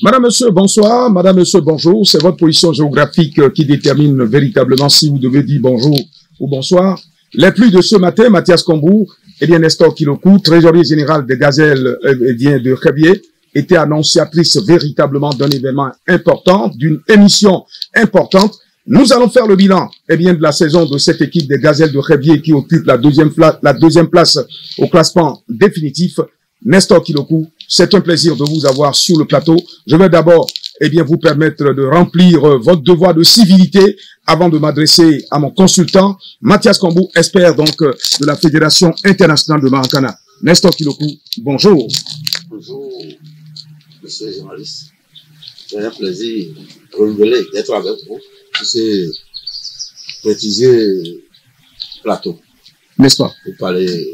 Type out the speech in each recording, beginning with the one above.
Madame, monsieur, bonsoir. Madame, monsieur, bonjour. C'est votre position géographique qui détermine véritablement si vous devez dire bonjour ou bonsoir. Les pluies de ce matin, Mathias Kombou, Nestor Kilokou, trésorier général des Gazelles de Crévier, était annonciatrice véritablement d'un événement important, d'une émission importante. Nous allons faire le bilan de la saison de cette équipe des Gazelles de Crévier qui occupe la deuxième place au classement définitif. Nestor Kilokou, c'est un plaisir de vous avoir sur le plateau. Je vais d'abord vous permettre de remplir votre devoir de civilité avant de m'adresser à mon consultant. Mathias Kombou, expert donc de la Fédération internationale de Maracana. Nestor Kilokou, bonjour. Bonjour, monsieur le journaliste. C'est un plaisir renouvelé d'être avec vous sur ce petit plateau. N'est-ce pas? Pour parler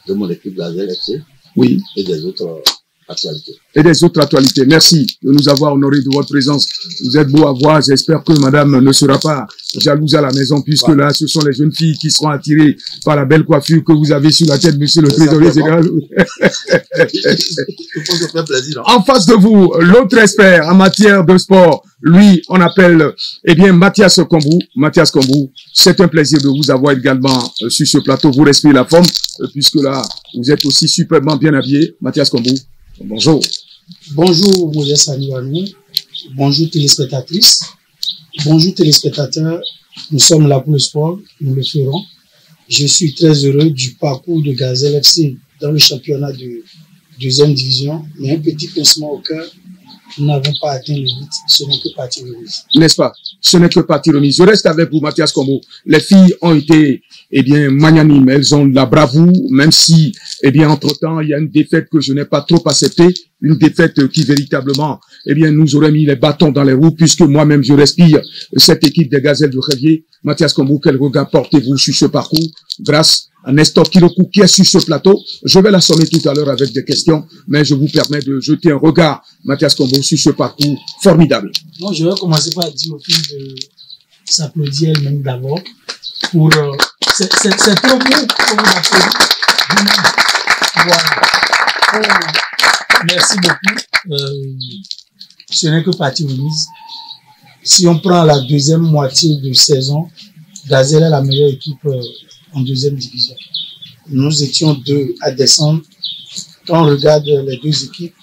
de mon équipe Gazelle FC. Oui. Et des autres actualités. Et des autres actualités. Merci de nous avoir honorés de votre présence. Vous êtes beau à voir. J'espère que madame ne sera pas jalouse à la maison, puisque là, ce sont les jeunes filles qui seront attirées par la belle coiffure que vous avez sur la tête, monsieur le trésorier général. En face de vous, l'autre expert en matière de sport, lui, on appelle, Mathias Kombou. Mathias Kombou, c'est un plaisir de vous avoir également sur ce plateau. Vous respirez la forme, puisque là, vous êtes aussi superbement bien habillé. Mathias Kombou, bonjour. Bonjour, Moses Aniwanou. Bonjour, téléspectatrices. Bonjour, téléspectateurs. Nous sommes là pour le sport. Nous le ferons. Je suis très heureux du parcours de Gazelle FC dans le championnat de deuxième division. Mais un petit pincement au cœur. Nous n'avons pas atteint le but. Ce n'est que partie remise. N'est-ce pas? Ce n'est que partie remise. Je reste avec vous, Mathias Kombou. Les filles ont été, magnanimes. Elles ont de la bravoure, même si, entre-temps, il y a une défaite que je n'ai pas trop acceptée. Une défaite qui, véritablement, nous aurait mis les bâtons dans les roues, puisque moi-même, je respire cette équipe des Gazelles de Crévier. Mathias Kombou, quel regard portez-vous sur ce parcours grâce à Nestor Kilokou qui est sur ce plateau? Je vais l'assommer tout à l'heure avec des questions, mais je vous permets de jeter un regard, Mathias Kombou, sur ce parcours formidable. Non, je vais commencer par dire au fil de s'applaudir elle-même d'abord. Pour c'est trop beau pour vous applaudir. Voilà. Merci beaucoup. Ce n'est que partie remise. Si on prend la deuxième moitié de saison, Gazelle est la meilleure équipe en deuxième division. Nous étions deux à descendre. Quand on regarde les deux équipes,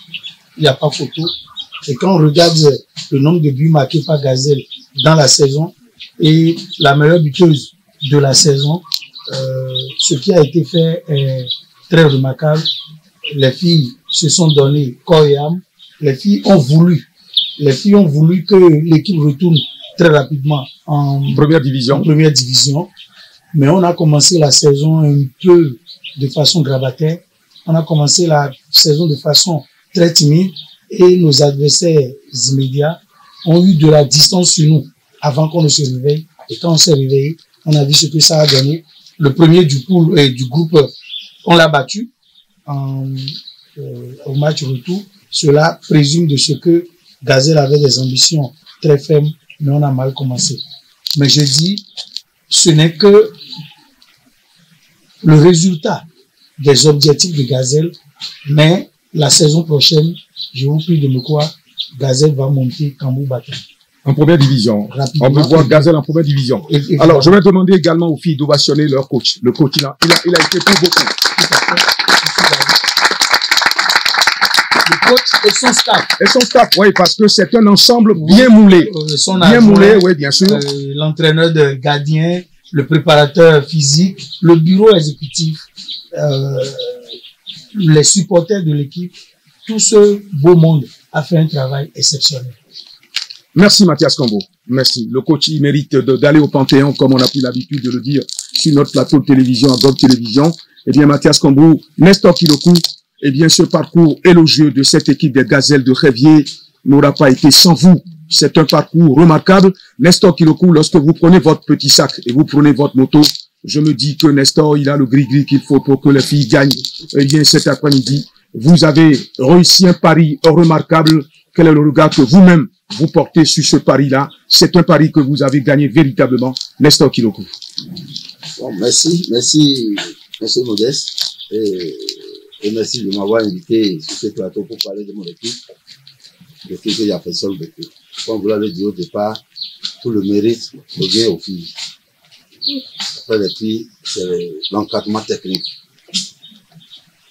il n'y a pas photo. Et quand on regarde le nombre de buts marqués par Gazelle dans la saison et la meilleure buteuse de la saison, ce qui a été fait est très remarquable. Les filles se sont données corps et âme. Les filles ont voulu que l'équipe retourne très rapidement en première division. Mais on a commencé la saison un peu de façon gravataire. On a commencé la saison de façon très timide et nos adversaires immédiats ont eu de la distance sur nous avant qu'on ne se réveille. Et quand on s'est réveillé, on a vu ce que ça a donné. Le premier du groupe, on l'a battu au match retour. Cela présume de ce que Gazelle avait des ambitions très fermes, mais on a mal commencé. Mais je dis, ce n'est que le résultat des objectifs de Gazelle, mais la saison prochaine, je vous prie de me croire, Gazelle va monter Kambou Batin. En première division. Rapidement. On veut voir Gazelle en première division. Alors, je vais demander également aux filles d'ovationner leur coach. Le coach, il a été pour beaucoup. Tout à fait. Le coach et son staff. Et son staff, oui, parce que c'est un ensemble bien moulé. Bien moulé, oui, bien sûr. L'entraîneur de gardien, le préparateur physique, le bureau exécutif, les supporters de l'équipe, tout ce beau monde a fait un travail exceptionnel. Merci Mathias Kombou. Merci. Le coach, il mérite d'aller au Panthéon, comme on a pris l'habitude de le dire sur notre plateau de télévision, à Gold Télévision. Mathias Kombou, Nestor Kilokou, ce parcours élogieux de cette équipe des Gazelles de Crévier n'aura pas été sans vous. C'est un parcours remarquable. Nestor Kilokou, lorsque vous prenez votre petit sac et vous prenez votre moto, je me dis que Nestor, il a le gris-gris qu'il faut pour que les filles gagnent. Cet après-midi, vous avez réussi un pari remarquable. Quel est le regard que vous-même vous portez sur ce pari-là? C'est un pari que vous avez gagné véritablement. Nestor Kilokou. Bon, merci Modeste. Et merci de m'avoir invité sur ce plateau pour parler de mon équipe. l'équipe que j'affectionne beaucoup. Comme vous l'avez dit au départ, tout le mérite revient aux filles. Après les filles, c'est l'encadrement technique.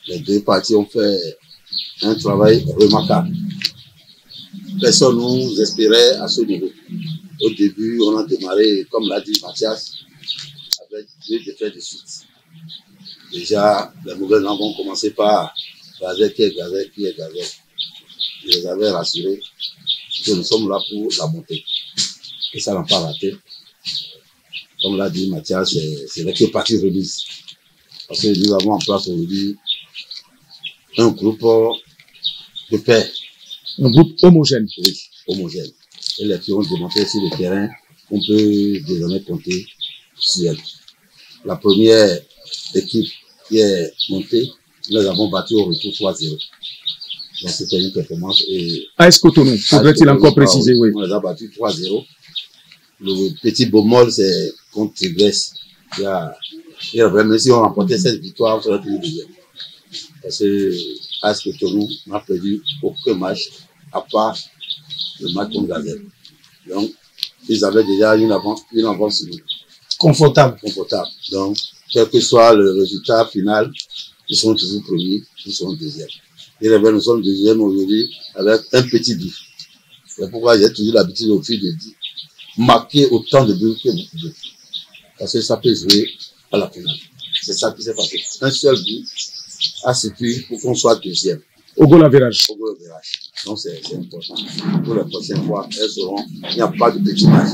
Les deux parties ont fait un travail remarquable. Personne nous espérait à ce niveau. Au début, on a démarré, comme l'a dit Mathias, avec 2 défaites de suite. Déjà, les mauvaises langues ont commencé par Gazel qui est Gazel, qui est Gazel. Je les avais rassurés que nous sommes là pour la montée. Et ça n'a pas raté. Comme l'a dit Mathias, c'est l'équipe partie remise. Parce que nous avons en place aujourd'hui un groupe de paix. Un groupe homogène. Oui, homogène. Et les filles ont démontré sur le terrain qu'on peut désormais compter sur elles. La première équipe qui est montée, nous les avons battus au retour 3-0. Donc c'était une performance. AS Cotonou, faudrait-il encore préciser, oui. On les a battus 3-0. Le petit Beaumol, c'est contre Tigresse. Même si on remportait cette victoire, on serait plus deuxième. Parce que AS Cotonou n'a perdu aucun match, à part le match contre Gazel. Donc, ils avaient déjà une avance sur nous. Confortable. Donc, quel que soit le résultat final, ils sont toujours premiers, ils sont deuxièmes. Et nous sommes deuxièmes aujourd'hui avec un petit but. C'est pourquoi j'ai toujours l'habitude au fil de dire, marquer autant de buts que beaucoup de buts. Parce que ça peut jouer à la finale. C'est ça qui s'est passé. Un seul but a suffi pour qu'on soit deuxième. Au goal average. Donc c'est important. Pour la prochaine fois, elles seront, il n'y a pas de petit match.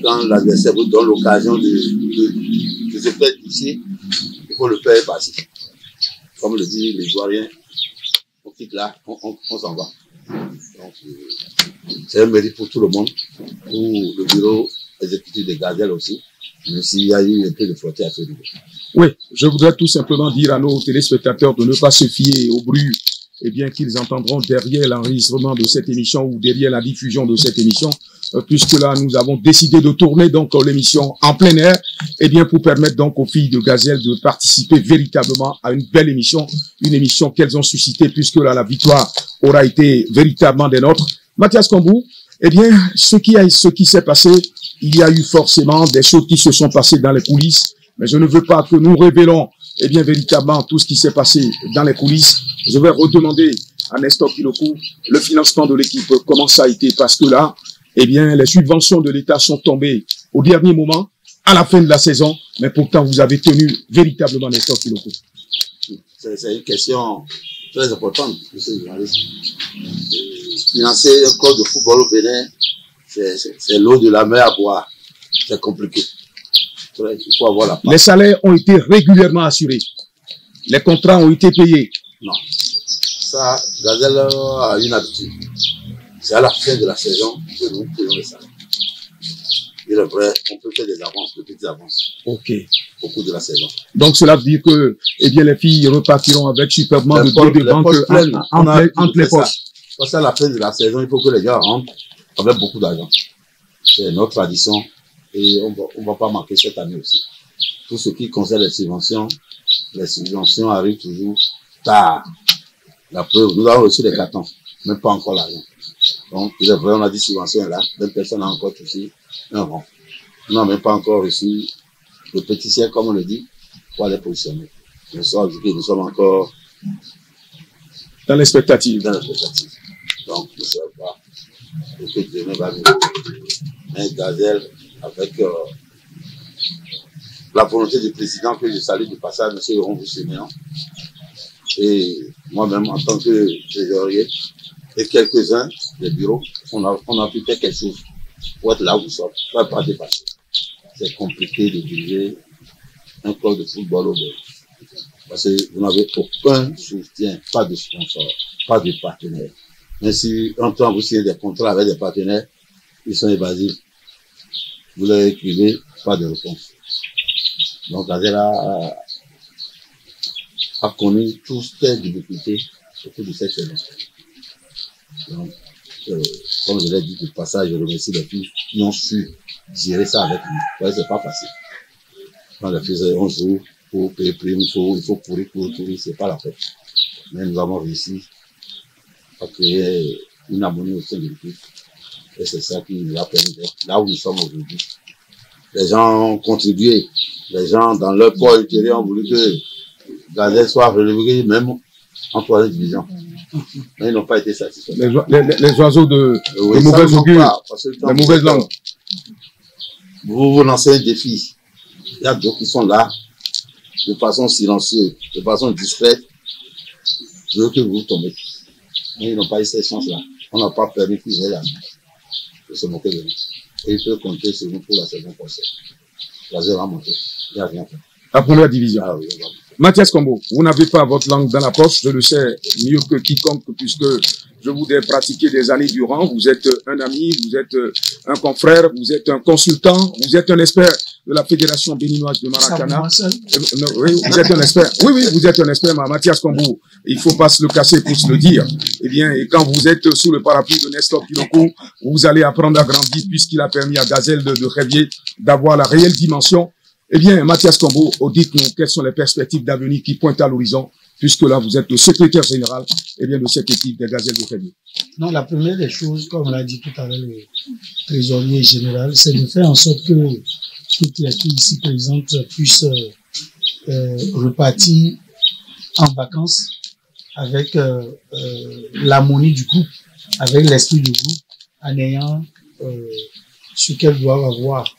Quand l'adversaire vous donne l'occasion de se faire toucher, il faut le faire passer. Comme le dit les Ivoiriens, on quitte là, on s'en va. Donc c'est un mérite pour tout le monde, pour le bureau exécutif de Gazel aussi, même s'il y a eu un peu de flotter à ce niveau. Oui, je voudrais tout simplement dire à nos téléspectateurs de ne pas se fier au bruit qu'ils entendront derrière l'enregistrement de cette émission ou derrière la diffusion de cette émission, puisque là, nous avons décidé de tourner donc l'émission en plein air, pour permettre donc aux filles de Gazel de participer véritablement à une belle émission, une émission qu'elles ont suscitée, puisque là, la victoire aura été véritablement des nôtres. Mathias Kambou, ce qui s'est passé, il y a eu forcément des choses qui se sont passées dans les coulisses, mais je ne veux pas que nous révélons véritablement tout ce qui s'est passé dans les coulisses. Je vais redemander à Nestor Kilokou le financement de l'équipe, comment ça a été, parce que là, les subventions de l'État sont tombées au dernier moment, à la fin de la saison, mais pourtant vous avez tenu véritablement Nestor Kilokou. C'est une question très importante, monsieur le journaliste. Financer un club de football au Bénin, c'est l'eau de la mer à boire. C'est compliqué. Il faut avoir la part. Les salaires ont été régulièrement assurés. Les contrats ont été payés. Non. Ça, Gazel a une habitude. C'est à la fin de la saison que nous payons les salaires. Il est vrai, on peut faire des avances, de petites avances. Ok. Au cours de la saison. Donc cela veut dire que, les filles repartiront avec superbement de billets de banque entre les poches. Parce qu'à la fin de la saison, il faut que les gens rentrent avec beaucoup d'argent. C'est notre tradition et on ne va pas manquer cette année aussi. Tout ce qui concerne les subventions arrivent toujours tard. La preuve, nous avons reçu les cartons, même pas encore l'argent. Donc, il est vrai, on a dit subvention là, même personne n'a encore touché un rond. Nous n'avons même pas encore reçu le petit ciel, comme on le dit, pour aller positionner. Nous sommes encore dans l'expectative. Donc, je ne sais pas. Le fait que demain va venir un Gazel avec la volonté du président que je salue du passage, M. Laurent Séméan. Et moi-même, en tant que trésorier, et quelques-uns des bureaux, on a pu faire quelque chose pour être là où nous sommes. Ça ne va pas dépasser. C'est compliqué de diriger un club de football au Bénin. Parce que vous n'avez aucun soutien, pas de sponsor, pas de partenaire. Mais si en temps vous signez des contrats avec des partenaires, ils sont évasifs. Vous leur écrivez, pas de réponse. Donc Gazel a connu toutes ces difficultés au cours de cette saison. Donc, comme je l'ai dit de passage, je remercie les filles qui ont su gérer ça avec nous. C'est pas facile. Quand les filles, on joue pour payer prime, il faut courir, c'est pas la fête. Mais nous avons réussi à créer une harmonie au sein de l'équipe. Et c'est ça qui nous a permis d'être là où nous sommes aujourd'hui. Les gens ont contribué. Les gens, dans leur corps intérieur, ont voulu que Gazelle soit relevé même en 3e division. Mais ils n'ont pas été satisfaits. Les oiseaux de mauvaises augures, les mauvaises langues. Vous lancez un défi. Il y a d'autres qui sont là, de façon silencieuse, de façon discrète. Je veux que vous tombiez. Mais ils n'ont pas eu cette chance-là. On n'a pas permis qu'ils aient la main de se moquer de nous. Et ils peuvent compter sur nous pour la saison prochaine. La zéro va monter. Il n'y a rien fait. La première division. Ah oui, Mathias Combo, vous n'avez pas votre langue dans la poche, je le sais mieux que quiconque, puisque je vous ai pratiqué des années durant. Vous êtes un ami, vous êtes un confrère, vous êtes un consultant, vous êtes un expert de la Fédération béninoise de Maracana. Oui, vous êtes un expert. Oui, vous êtes un expert, Mathias Combo. Il faut pas se le casser pour se le dire. Eh bien, et quand vous êtes sous le parapluie de Nestor Kiloko, vous allez apprendre à grandir, puisqu'il a permis à Gazelle de rêver, d'avoir la réelle dimension. Eh bien, Mathias Combo, dites-nous quelles sont les perspectives d'avenir qui pointent à l'horizon, puisque là, vous êtes le secrétaire général de cette équipe des Gazelles de Frédéric. Non, la première des choses, comme l'a dit tout à l'heure le trésorier général, c'est de faire en sorte que toutes les filles ici présentes puissent repartir en vacances avec l'harmonie du groupe, avec l'esprit du groupe, en ayant ce qu'elles doivent avoir.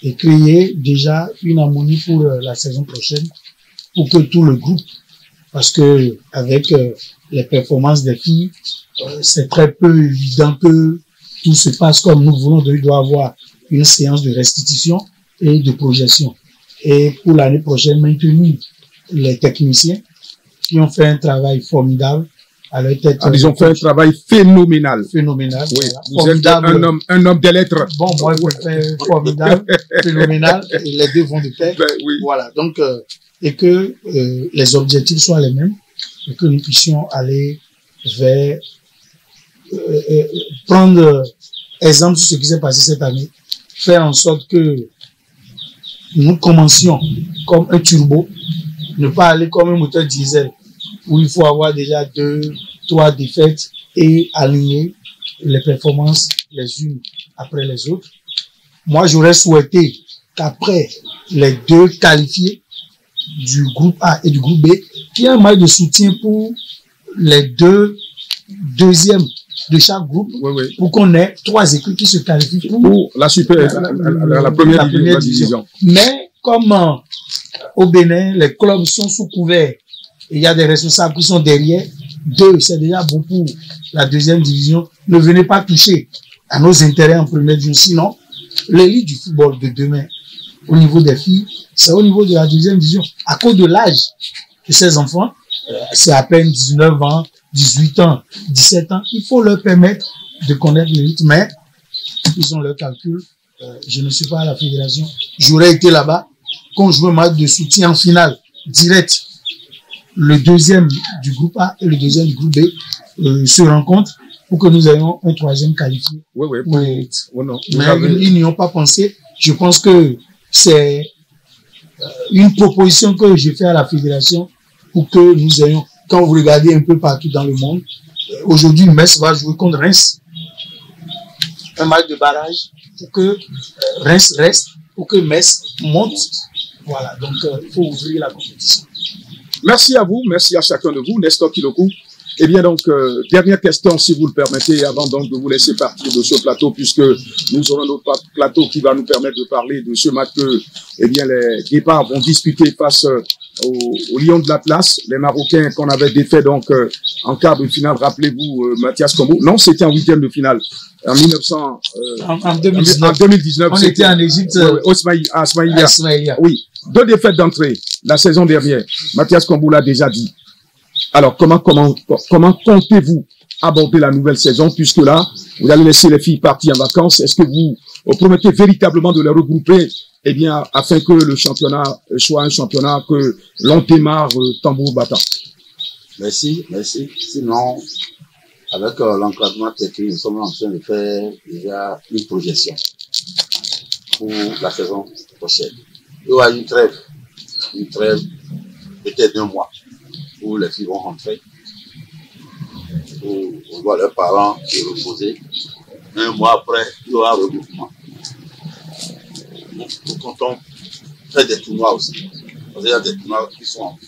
Et créer déjà une harmonie pour la saison prochaine, pour que tout le groupe, parce que avec les performances des filles, c'est très peu évident que tout se passe comme nous voulons. Donc il doit y avoir une séance de restitution et de projection. Et pour l'année prochaine, maintenir les techniciens qui ont fait un travail formidable. Ils ont fait un travail phénoménal. Phénoménal. Oui, voilà. Vous formidable. Êtes un homme des lettres. Bon, moi, je fais formidable, phénoménal, et les deux vont de pair. Oui. Voilà. Donc, et que les objectifs soient les mêmes, et que nous puissions aller vers prendre exemple sur ce qui s'est passé cette année, faire en sorte que nous commencions comme un turbo, ne pas aller comme un moteur diesel, où il faut avoir déjà 2, 3 défaites et aligner les performances les unes après les autres. Moi, j'aurais souhaité qu'après les 2 qualifiés du groupe A et du groupe B, qu'il y ait un match de soutien pour les 2 deuxièmes de chaque groupe, pour qu'on ait 3 équipes qui se qualifient pour la première division. Mais comme au Bénin, les clubs sont sous couvert, et il y a des responsables qui sont derrière. 2, c'est déjà bon pour la 2e division. Ne venez pas toucher à nos intérêts en première division. Sinon, l'élite du football de demain, au niveau des filles, c'est au niveau de la 2e division. À cause de l'âge de ces enfants, c'est à peine 19 ans, 18 ans, 17 ans. Il faut leur permettre de connaître l'élite, mais ils ont leur calcul. Je ne suis pas à la fédération. J'aurais été là-bas quand je veux un match de soutien en finale, direct. Le 2e du groupe A et le 2e du groupe B se rencontrent pour que nous ayons un 3e qualifié. Oui. Mais ils n'y ont pas pensé. Je pense que c'est une proposition que j'ai faite à la fédération pour que nous ayons, quand vous regardez un peu partout dans le monde, aujourd'hui Metz va jouer contre Reims. Un match de barrage pour que Reims reste, pour que Metz monte. Voilà, donc il faut ouvrir la compétition. Merci à vous, merci à chacun de vous, Nestor Kiloko. Eh bien donc, dernière question si vous le permettez, avant donc de vous laisser partir de ce plateau, puisque nous aurons notre plateau qui va nous permettre de parler de ce match que les Guépards vont disputer face aux Lions de l'Atlas, les Marocains qu'on avait défait donc en quart de finale, rappelez-vous Mathias Combo. Non, c'était en 8e de finale. En 2019. On était en Égypte. À Ismaïlia. Oui. 2 défaites d'entrée la saison dernière. Mathias Combo l'a déjà dit. Alors, comment comptez-vous aborder la nouvelle saison, puisque là, vous allez laisser les filles partir en vacances? Est-ce que vous promettez véritablement de les regrouper, eh bien, afin que le championnat soit un championnat que l'on démarre tambour battant? Merci. Sinon, avec l'encadrement technique, nous sommes en train de faire déjà une projection pour la saison prochaine. Il y aura une trêve, peut-être d'1 mois, où les filles vont rentrer on voit leurs parents se reposer. Un mois après, il y aura un regroupement. Nous comptons faire des tournois aussi. Parce qu'il y a des tournois qui sont en vue.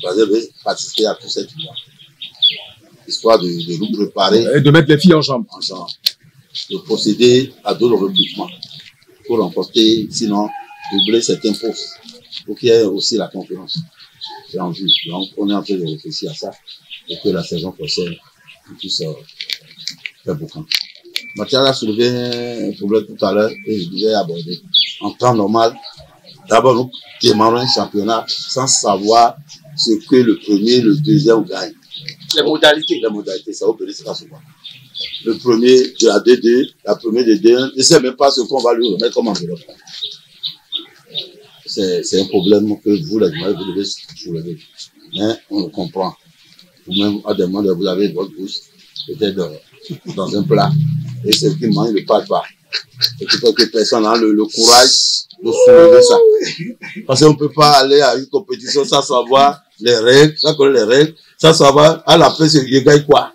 Vous allez participer à tous ces tournois. Histoire de nous préparer. Et de mettre les filles en jambes. De procéder à d'autres recrutements. Pour remporter, sinon, doubler certains postes. Pour qu'il y ait aussi la concurrence. C'est en vue. Donc, on est en train de réfléchir à ça. Et que la saison prochaine, on puisse faire beaucoup. Mathias a soulevé un problème tout à l'heure et je devais aborder. En temps normal, d'abord nous démarrons un championnat sans savoir ce que le premier, le deuxième gagne. Les modalités, ça opère ça souvent. Le premier de la D2, la première de D1, je ne sais même pas ce qu'on va lui remettre comme enveloppe. C'est un problème que vous, les gens, vous devez soulever. Mais on le comprend. Vous-même, à des moments, vous avez votre bouche, peut-être dans un plat. Et ce qui mange ne parle pas. Et tout que personne n'a le courage de soulever ça. Parce qu'on ne peut pas aller à une compétition sans savoir les règles, sans connaître les règles, sans savoir à la fin, je gagne quoi.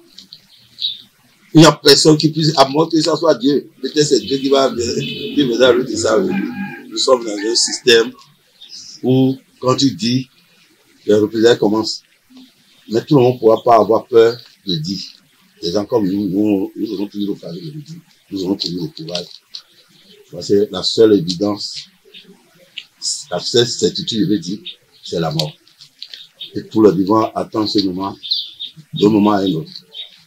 Il n'y a personne qui puisse, à moins que ça soit Dieu. Peut-être c'est Dieu qui va lui dire ça. Nous sommes dans un système où, quand tu dis, les représailles commencent. Mais tout le monde ne pourra pas avoir peur de dire. Des gens comme nous aurons toujours l'occasion de le dire. Nous aurons toujours le courage. C'est la seule évidence, la seule certitude, je veux dire, c'est la mort. Et tout le vivant attend ce moment, d'un moment à un autre.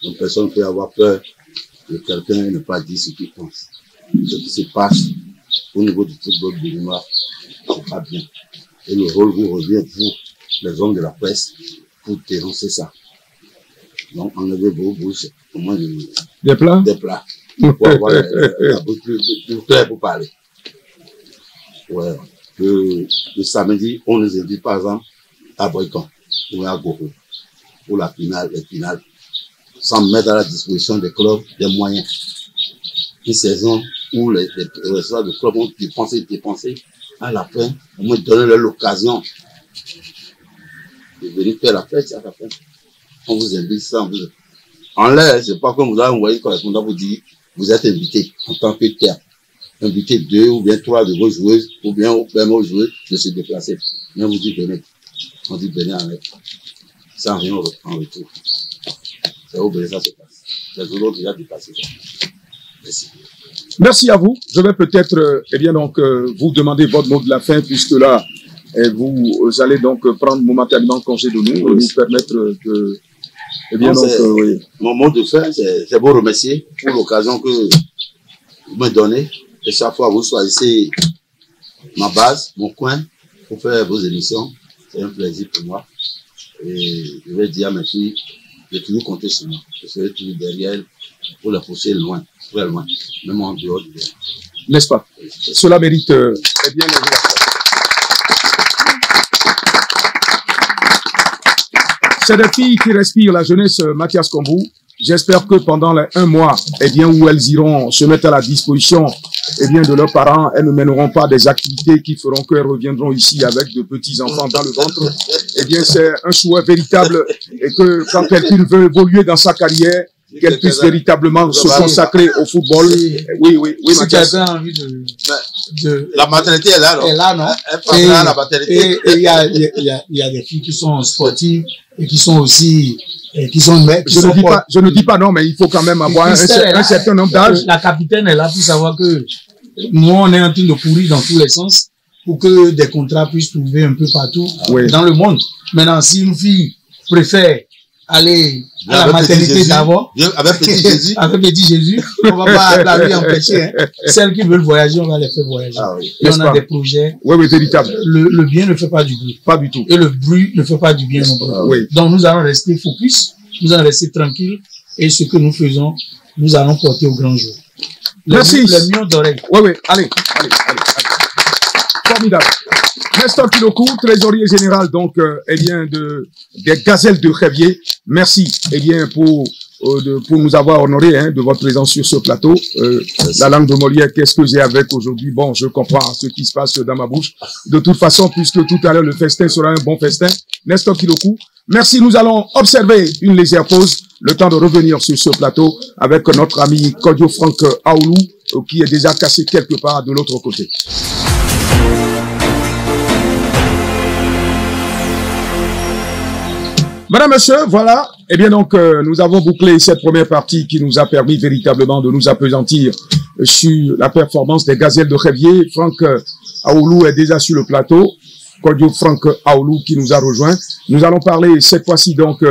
Donc personne ne peut avoir peur de quelqu'un et ne pas dire ce qu'il pense. Ce qui se passe au niveau du football de l'Union, c'est pas bien. Et le rôle vous revient, vous, les hommes de la presse, pour dénoncer ça. Donc, enlevez vos bouches, au moins des plats. Pour avoir la bouche plus claire pour parler. Ouais. Le samedi, on nous invite par exemple à Boycon ou à Goro pour la finale, les finales, sans mettre à la disposition des clubs des moyens. Une saison où les résultats de clubs ont dépensé, à la fin, on me donne l'occasion de venir faire la fête à la fin. On vous invite ça, en l'air, c'est pas comme vous avez envoyé le correspondant vous dire, vous êtes invité en tant que tel. Invité 2 ou bien 3 de vos joueuses, ou bien vos joueurs de se déplacer. Mais on vous dit venez. On dit venez en l'air. Sans rien en retour. C'est où ça se passe. Les autres ont déjà dépassé ça. Merci. Merci à vous. Je vais peut-être, vous demander votre mot de la fin, puisque là, vous allez donc prendre momentanément congé de nous, nous permettre de... oui. Mon mot de fin, c'est vous remercier pour l'occasion que vous me donnez. Et chaque fois, vous choisissez ma base, mon coin, pour faire vos émissions. C'est un plaisir pour moi. Et je vais dire à mes filles de toujours compter sur moi. Je serai toujours derrière pour les pousser loin, très loin, même en dehors du terrain. N'est-ce pas? Cela mérite bien les C'est des filles qui respirent la jeunesse, Mathias Kombou. J'espère que pendant les 1 mois, où elles iront se mettre à la disposition, de leurs parents, elles ne mèneront pas des activités qui feront qu'elles reviendront ici avec de petits enfants dans le ventre. C'est un souhait véritable et que quand quelqu'un veut évoluer dans sa carrière, qu'elle puisse véritablement se consacrer au football. Oui, si quelqu'un a envie la maternité est là, non? Elle là, non? Elle passera à la maternité. Et il y a des filles qui sont sportives et qui sont aussi, je ne dis pas non, mais il faut quand même avoir un certain nombre d'âge. La capitaine est là pour savoir que nous, on est en train de courir dans tous les sens pour que des contrats puissent trouver un peu partout dans le monde. Maintenant, si une fille préfère aller à la maternité d'abord, avec petit Jésus, on va pas la lui empêcher. Hein. Celles qui veulent voyager, on va les faire voyager. Et on a des projets. Oui, véritable. Le bien ne fait pas du bruit. Pas du tout. Et le bruit ne fait pas du bien non plus. Donc nous allons rester focus, nous allons rester tranquilles, et ce que nous faisons, nous allons porter au grand jour. Merci. Les millions d'oreilles. Oui, allez. Formidable. Nestor Kilokou, trésorier général, des Gazelles de Révier. Merci, pour nous avoir honorés, de votre présence sur ce plateau. La langue de Molière, qu'est-ce que j'ai avec aujourd'hui? Bon, je comprends ce qui se passe dans ma bouche. De toute façon, puisque tout à l'heure, le festin sera un bon festin. Nestor Kilokou. Merci, nous allons observer une légère pause. le temps de revenir sur ce plateau avec notre ami Kodio Frank Aoulou, qui est déjà caché quelque part de l'autre côté. Madame, Monsieur, voilà. Eh bien donc, nous avons bouclé cette première partie qui nous a permis véritablement de nous appesantir sur la performance des gazelles de Révier. Frank Aoulou est déjà sur le plateau. Kodio Frank Aoulou qui nous a rejoint. Nous allons parler cette fois-ci donc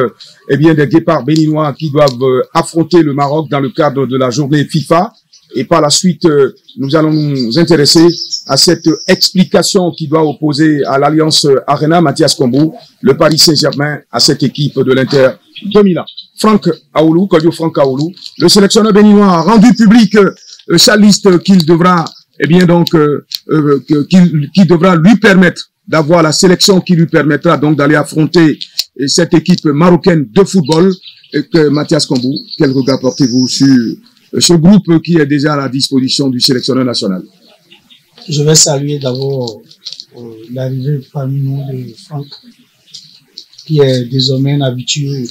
eh bien des guépards béninois qui doivent affronter le Maroc dans le cadre de la journée FIFA. Et par la suite, nous allons nous intéresser à cette explication qui doit opposer à l'Alliance Arena, Mathias Kombou, le Paris Saint-Germain, à cette équipe de l'Inter de Milan. Frank Aoulou, Kodio Frank Aoulou, le sélectionneur béninois a rendu public sa liste qu'il devra, eh bien donc, qui devra lui permettre d'avoir la sélection qui lui permettra donc d'aller affronter cette équipe marocaine de football. Mathias Kombou, quel regard portez-vous sur ce groupe qui est déjà à la disposition du sélectionneur national? Je vais saluer d'abord l'arrivée parmi nous de Franck, qui est désormais un habitué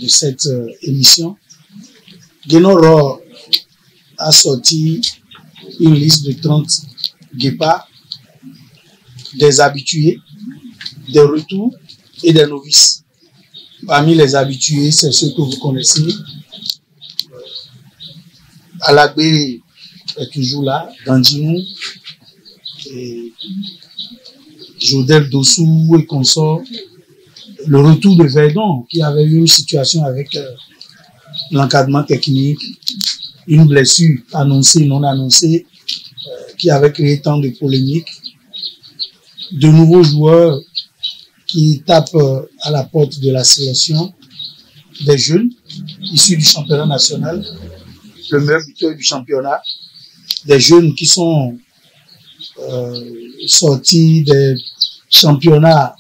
de cette émission. Guénoro a sorti une liste de 30 guépards, des habitués, des retours et des novices. Parmi les habitués, c'est ceux que vous connaissez. Alagbé est toujours là, Gandinou, et Jodel Dossou et consort. Le retour de Verdon, qui avait eu une situation avec l'encadrement technique, une blessure annoncée, non annoncée, qui avait créé tant de polémiques. De nouveaux joueurs qui tapent à la porte de la sélection, des jeunes issus du championnat national, le meilleur buteur du championnat, des jeunes qui sont sortis des championnats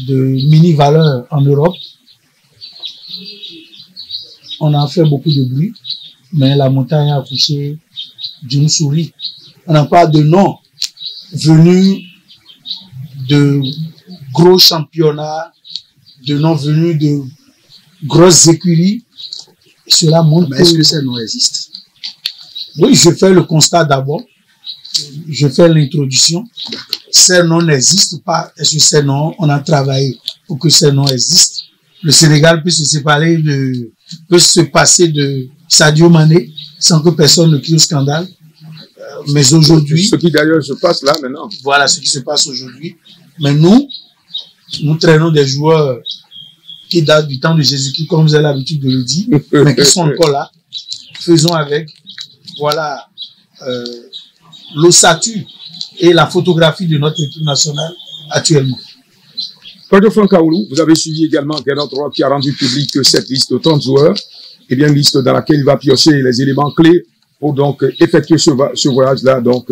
de mini-valeur en Europe. On a fait beaucoup de bruit, mais la montagne a accouché d'une souris. On n'a pas de nom venus de gros championnats, de noms venus de grosses écuries. Cela montre mais est-ce que ces noms existent? Oui, je fais le constat d'abord. Je fais l'introduction. Ces noms n'existent pas. Est-ce que ces noms, on a travaillé pour que ces noms existent? Le Sénégal peut se passer de Sadio Mané sans que personne ne crie au scandale. Mais aujourd'hui... Ce qui d'ailleurs se passe là maintenant. Voilà ce qui se passe aujourd'hui. Mais nous traînons des joueurs qui datent du temps de Jésus-Christ, comme vous avez l'habitude de le dire, mais qui sont encore là. Faisons avec. Voilà l'ossature et la photographie de notre équipe nationale actuellement. Kodio Frank Aoulou, vous avez suivi également Gernot Rohr qui a rendu public cette liste de 30 joueurs. Et bien une liste dans laquelle il va piocher les éléments clés pour donc effectuer ce voyage-là donc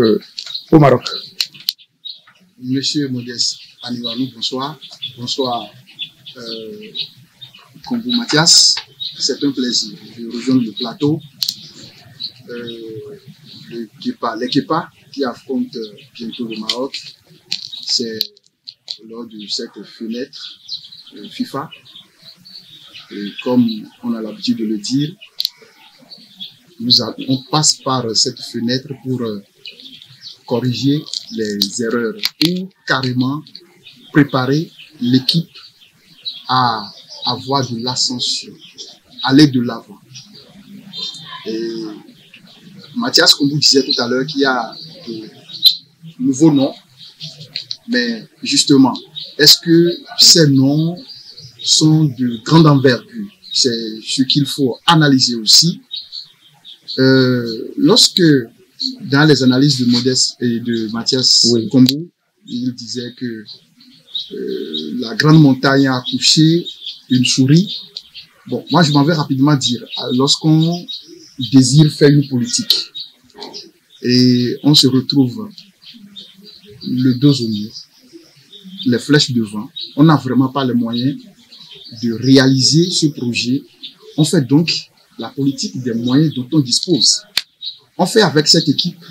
au Maroc. Monsieur Modeste Aniwanou, bonsoir. Bonsoir Kombou Mathias. C'est un plaisir de rejoindre le plateau. Les guépards qui affrontent bientôt le Maroc, c'est lors de cette fenêtre FIFA. Et comme on a l'habitude de le dire, on passe par cette fenêtre pour corriger les erreurs ou carrément préparer l'équipe à avoir de l'ascension, aller de l'avant. Et Mathias Kombou disait tout à l'heure qu'il y a de nouveaux noms, mais justement, est-ce que ces noms sont de grande envergure? C'est ce qu'il faut analyser aussi. Lorsque, dans les analyses de Modeste et de Mathias Kombou, il disait que la grande montagne a accouché une souris. Bon, moi je m'en vais rapidement dire, lorsqu'on désire faire une politique et on se retrouve le dos au mur, les flèches devant, on n'a vraiment pas les moyens de réaliser ce projet. On fait donc la politique des moyens dont on dispose. On fait avec cette équipe,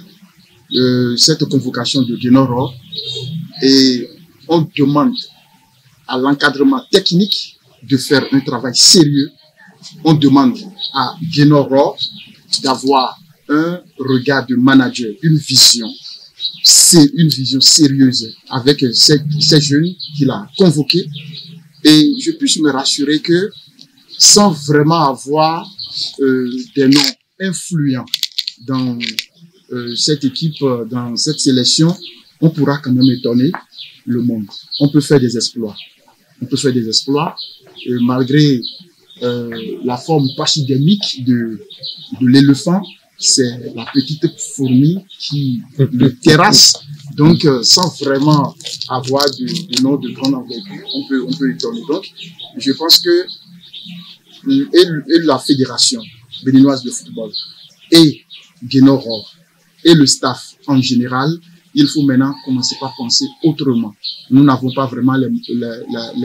cette convocation de Gernot Rohr, et on demande à l'encadrement technique de faire un travail sérieux. On demande à Guénoro d'avoir un regard de manager, une vision. C'est une vision sérieuse avec ces jeunes qu'il a convoqués. Et je puisse me rassurer que sans vraiment avoir des noms influents dans cette équipe, dans cette sélection, on pourra quand même étonner le monde. On peut faire des exploits. On peut faire des exploits malgré la forme pachydermique de l'éléphant. C'est la petite fourmi qui le terrasse. Donc, sans vraiment avoir de nom de grande envergure, on peut étonner. Donc, je pense que et la fédération béninoise de football et Guénoro et le staff en général, il faut maintenant commencer par penser autrement. Nous n'avons pas vraiment les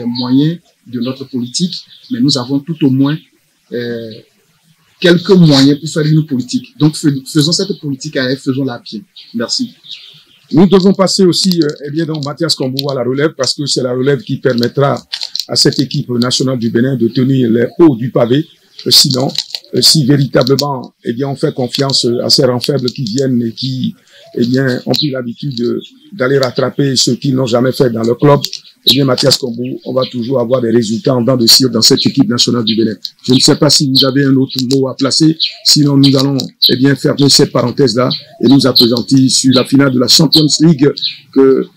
moyens de notre politique, mais nous avons tout au moins quelques moyens pour faire une politique. Donc, faisons cette politique à elle, faisons-la bien. Merci. Nous devons passer aussi, donc, Mathias Kambou à la relève, parce que c'est la relève qui permettra à cette équipe nationale du Bénin de tenir les hauts du pavé. Sinon, si véritablement, on fait confiance à ces rangs faibles qui viennent et qui, ont pris l'habitude d'aller rattraper ceux qui n'ont jamais fait dans le club, Mathias Kambou, on va toujours avoir des résultats en dents de cire dans cette équipe nationale du Bénin. Je ne sais pas si vous avez un autre mot à placer, sinon nous allons, fermer cette parenthèse-là et nous appesantir sur la finale de la Champions League que,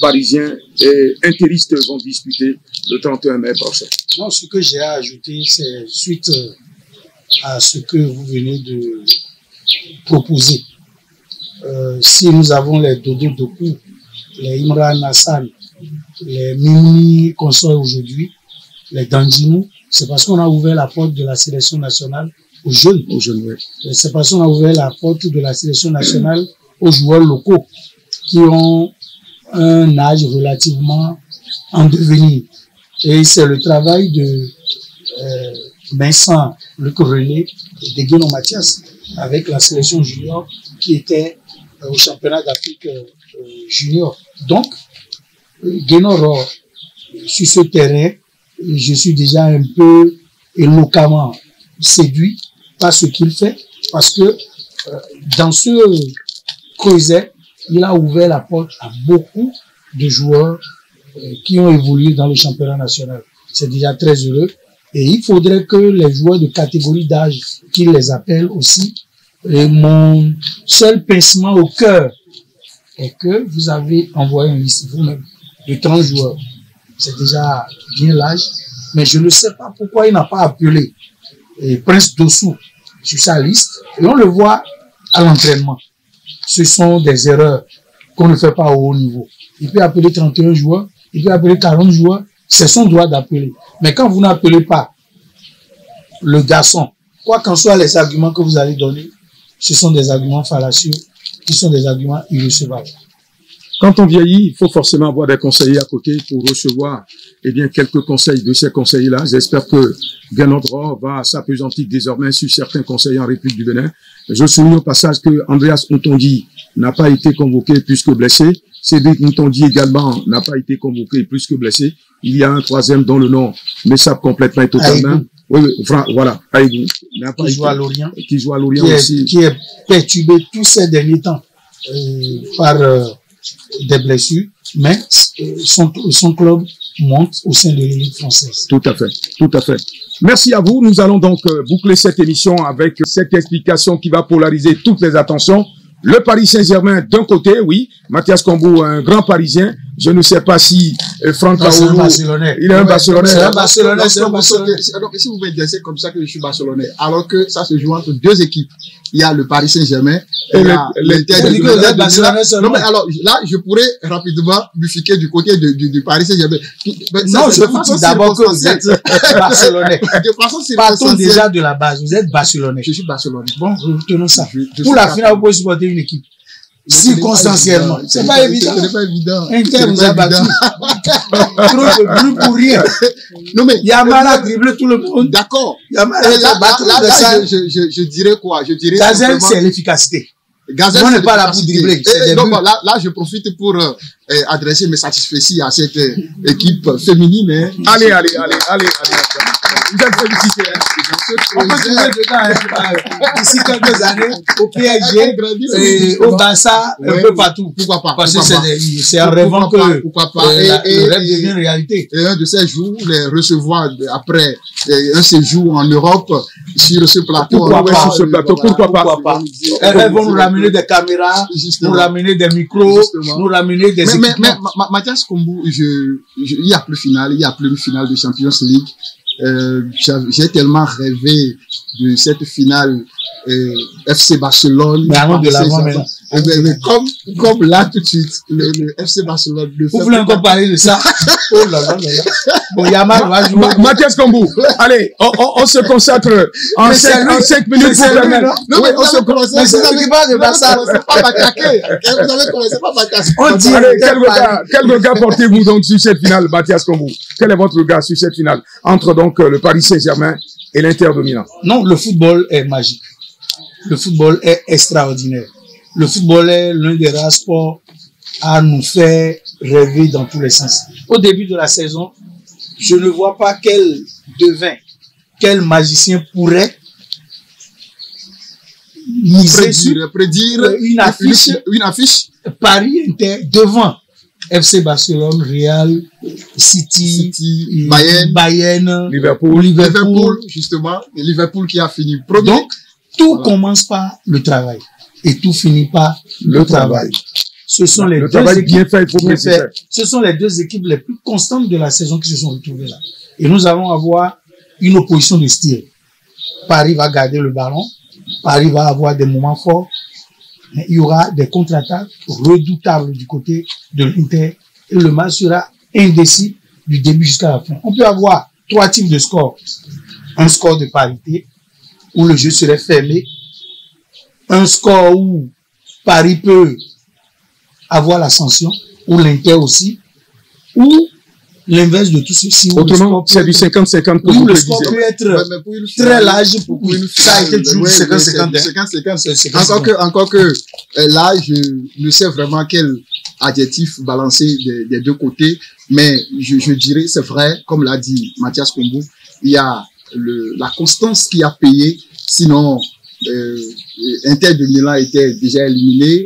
Parisiens et Interistes vont disputer le 31 mai prochain. Non, ce que j'ai à ajouter, c'est suite à ce que vous venez de proposer. Si nous avons les Dodo Doku, les Imran Hassan, les Mimi consorts aujourd'hui, les Dandinou, c'est parce qu'on a ouvert la porte de la sélection nationale aux jeunes. Aux jeunes, oui. C'est parce qu'on a ouvert la porte de la sélection nationale aux joueurs locaux qui ont un âge relativement en devenir. Et c'est le travail de Vincent Luc René et de Guénon Mathias avec la sélection junior qui était au championnat d'Afrique junior. Donc, Guénoro, sur ce terrain, je suis déjà un peu éloquemment séduit par ce qu'il fait, parce que dans ce creuset, il a ouvert la porte à beaucoup de joueurs qui ont évolué dans le championnat national. C'est déjà très heureux. Et il faudrait que les joueurs de catégorie d'âge, qu'ils les appellent aussi, et mon seul pincement au cœur est que vous avez envoyé une liste vous-même de 30 joueurs. C'est déjà bien l'âge, mais je ne sais pas pourquoi il n'a pas appelé Prince Dossou sur sa liste. Et on le voit à l'entraînement. Ce sont des erreurs qu'on ne fait pas au haut niveau. Il peut appeler 31 joueurs, il peut appeler 40 joueurs, c'est son droit d'appeler. Mais quand vous n'appelez pas le garçon, quoi qu'en soient les arguments que vous allez donner, ce sont des arguments fallacieux, qui sont des arguments irrecevables. Quand on vieillit, il faut forcément avoir des conseillers à côté pour recevoir quelques conseils de ces conseillers-là. J'espère que Guénoro va s'appesantir désormais sur certains conseillers en République du Bénin. Je souligne au passage que Andreas Ntondi n'a pas été convoqué plus que blessé. Cédric Ntondi également n'a pas été convoqué plus que blessé. Il y a un troisième dont le nom m'échappe complètement et totalement. Oui, voilà, Aïgou. Qui joue à Lorient. Qui joue à Lorient aussi. Qui est perturbé tous ces derniers temps par des blessures, mais son club monte au sein de l'élite française. Tout à fait, tout à fait. Merci à vous. Nous allons donc boucler cette émission avec cette explication qui va polariser toutes les attentions. Le Paris Saint-Germain d'un côté, oui, Mathias Kambou, un grand Parisien. Je ne sais pas si Franck Kaoulou, il est un Barcelonais. C'est un Barcelonais, c'est un Barcelonais. Alors, si vous m'intéressez comme ça que je suis Barcelonais, alors que ça se joue entre deux équipes. Il y a le Paris Saint-Germain et l'Inter. Non, mais alors, là, je pourrais rapidement bifurquer du côté du Paris Saint-Germain. Non, je vous dis d'abord que vous êtes Barcelonais. Partons déjà de la base. Vous êtes Barcelonais. Je suis Barcelonais. Bon, retenons ça. Pour la finale, vous pouvez supporter une équipe. Circonstanciellement. C'est pas évident. Ce n'est pas évident. Inter nous a battu. Trop de bruit pour rien. Non, mais. Yamala dribble tout le monde. D'accord. Yamala là, je dirais quoi? Je dirais. Dazel, c'est l'efficacité. Gazelle, on n'est pas là pour dribbler. Donc là, je profite pour adresser mes satisfecits à cette équipe féminine. Hein. Allez. Vous êtes félicité. On peut trouver dedans, d'ici quelques années, au PSG, et au Barça, un peu partout. Pourquoi pas? Parce que c'est en rêvant que le rêve devient réalité. Et un de ces jours, les recevoir après un séjour en Europe sur ce plateau. Pourquoi pas? Elles vont nous ramener des caméras, nous ramener des micros, nous ramener des équipements. Mais Mathias Kombou, il n'y a plus finale, il n'y a plus une finale de Champions League. J'ai tellement rêvé de cette finale FC Barcelone. Mais allons de l'avant maintenant. Comme là tout de suite, le FC Barcelone. Vous voulez encore parler de ça? Oh là là là. Bon, Yamal va jouer. Mathias Kombou, allez, on se consacre en 5 minutes pour permettre. Non, mais on se concentre. Mais c'est l'argument de Barça. Vous avez commencé par Mathias. On dit, allez, quel regard portez-vous donc sur cette finale, Mathias Kombou? Quel est votre regard sur cette finale entre donc le Paris Saint-Germain et l'Inter de Milan? Non, le football est magique. Le football est extraordinaire. Le football est l'un des rares sports à nous faire rêver dans tous les sens. Au début de la saison, je ne vois pas quel devin, quel magicien pourrait miser sur prédire une affiche Paris-Inter devant FC Barcelone, Real, City, Bayern, Liverpool, justement, et Liverpool qui a fini premier. Donc, tout commence par le travail et tout finit par le travail. Ce sont les deux équipes les plus constantes de la saison qui se sont retrouvées là. Et nous allons avoir une opposition de style. Paris va garder le ballon, Paris va avoir des moments forts, mais il y aura des contre-attaques redoutables du côté de l'Inter et le match sera indécis du début jusqu'à la fin. On peut avoir 3 types de scores. Un score de parité, où le jeu serait fermé, un score où Paris peut avoir l'ascension, ou l'Inter aussi, ou l'inverse de tout ceci. Autrement, c'est du 50-50 où le score peut être très large pour ça a été toujours 50-50. Encore que là, je ne sais vraiment quel adjectif balancer des deux côtés, mais je dirais, c'est vrai, comme l'a dit Mathias Kombou, il y a la constance qui a payé, sinon Inter de Milan était déjà éliminé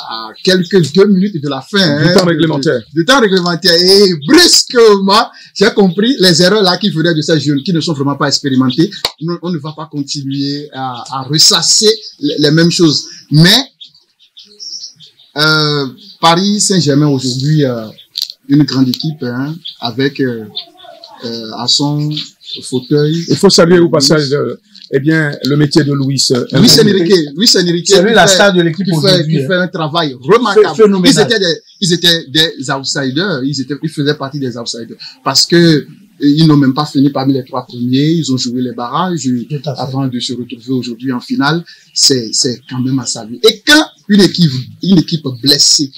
à quelques 2 minutes de la fin. Du temps réglementaire. Du temps réglementaire. Et brusquement, j'ai compris les erreurs là qui feraient de ces jeunes qui ne sont vraiment pas expérimentés. On ne va pas continuer à ressasser les mêmes choses. Mais Paris Saint-Germain aujourd'hui, une grande équipe avec à son fauteuil. Il faut saluer au passage le métier de Luis Enrique. C'est lui la star de l'équipe qui fait un travail remarquable. Ils étaient des outsiders. Ils faisaient partie des outsiders. Parce que ils n'ont même pas fini parmi les 3 premiers. Ils ont joué les barrages avant de se retrouver aujourd'hui en finale. C'est quand même à saluer. Et quand une équipe blessée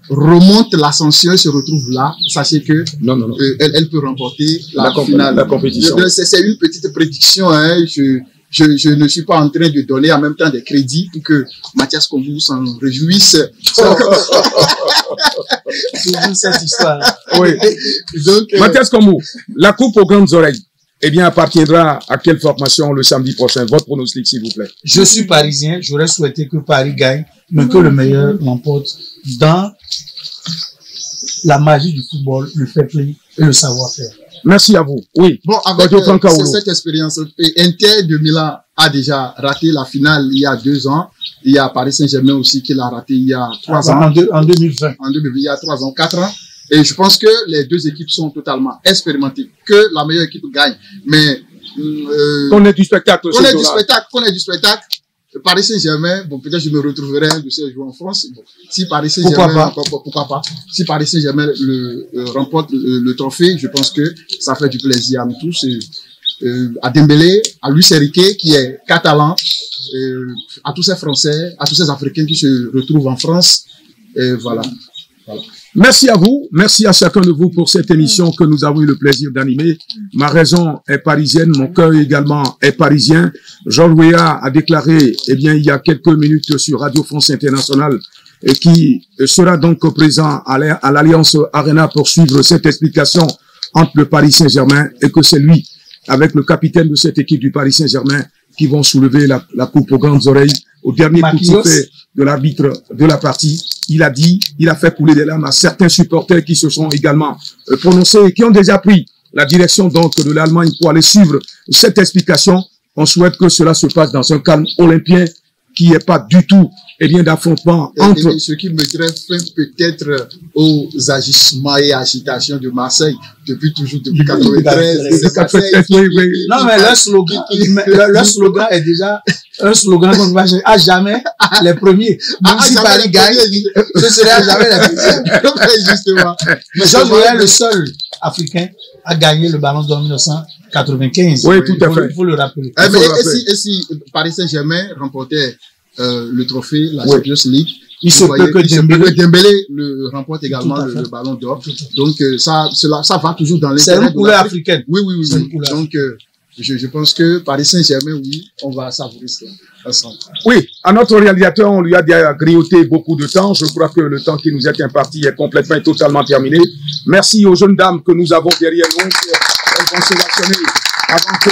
remonte l'ascension et se retrouve là, sachez que elle peut remporter la finale. La compétition. C'est une petite prédiction. Je ne suis pas en train de donner en même temps des crédits pour que Mathias Kombou s'en réjouisse. Toujours cette histoire. Oui. Donc, Mathias Kombou, la coupe aux grandes oreilles, appartiendra à quelle formation le samedi prochain? Votre pronostic, s'il vous plaît. Je suis parisien. J'aurais souhaité que Paris gagne, mais que le meilleur l'emporte dans la magie du football, le fair play et le savoir-faire. Merci à vous. Oui. Bon, avec cette expérience, Inter de Milan a déjà raté la finale il y a 2 ans. Il y a Paris Saint-Germain aussi qui l'a raté il y a 3 ans. En 2020. Il y a 3 ans, 4 ans. Et je pense que les 2 équipes sont totalement expérimentées. Que la meilleure équipe gagne. Mais qu'on ait du spectacle. Qu'on ait du spectacle. Paris Saint-Germain, bon, peut-être je me retrouverai un de ces jours en France. Bon, si Paris Saint-Germain, pourquoi pas. Si Paris Saint-Germain remporte le trophée, je pense que ça fait du plaisir à nous tous. À Dembélé, à Luis Enrique, qui est catalan, à tous ces Français, à tous ces Africains qui se retrouvent en France. Et voilà. Merci à vous, merci à chacun de vous pour cette émission que nous avons eu le plaisir d'animer. Ma raison est parisienne, mon cœur également est parisien. Georges Weah a déclaré, eh bien, il y a quelques minutes sur Radio France Internationale, et qui sera donc présent à l'Alliance Arena pour suivre cette explication entre le Paris Saint-Germain, et que c'est lui, avec le capitaine de cette équipe du Paris Saint-Germain, qui vont soulever la coupe aux grandes oreilles au dernier coup de sifflet de l'arbitre de la partie. Il a dit, il a fait couler des larmes à certains supporters qui se sont également prononcés et qui ont déjà pris la direction donc de l'Allemagne pour aller suivre cette explication. On souhaite que cela se passe dans un calme olympien qui n'est pas du tout d'affrontement entre... Et ce qui mettrait fin peut-être aux agissements et agitations de Marseille depuis 93. Oui. Non, mais leur slogan est déjà un slogan qu'on va à jamais les premiers. Même si Paris gagne, ce serait à jamais les premiers. Justement. Mais Georges Weah est le seul Africain à gagner le Ballon d'Or en 1995. Oui, tout à fait. Il faut le rappeler. Et si Paris Saint-Germain remportait le trophée, la Champions League, il se peut que Dembélé le remporte également le Ballon d'Or. Donc ça va toujours dans l'intérêt. C'est une couleur africaine. Oui. Donc je pense que Paris Saint-Germain, oui, on va savourer cela ensemble. Oui, à notre réalisateur, on lui a grignoté beaucoup de temps. Je crois que le temps qui nous est imparti est complètement et totalement terminé. Merci aux jeunes dames que nous avons derrière nous. Elles vont sélectionner avant que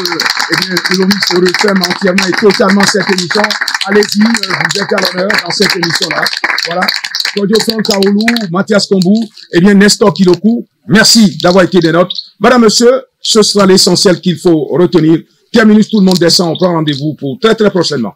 Loris referme entièrement et totalement cette émission. Allez-y, vous êtes à l'honneur dans cette émission-là. Voilà. Claudio Kaoulou, Mathias Kombou, Nestor Kilokou. Merci d'avoir été des nôtres. Madame, monsieur, ce sera l'essentiel qu'il faut retenir. Terminus, tout le monde descend. On prend rendez-vous pour très prochainement.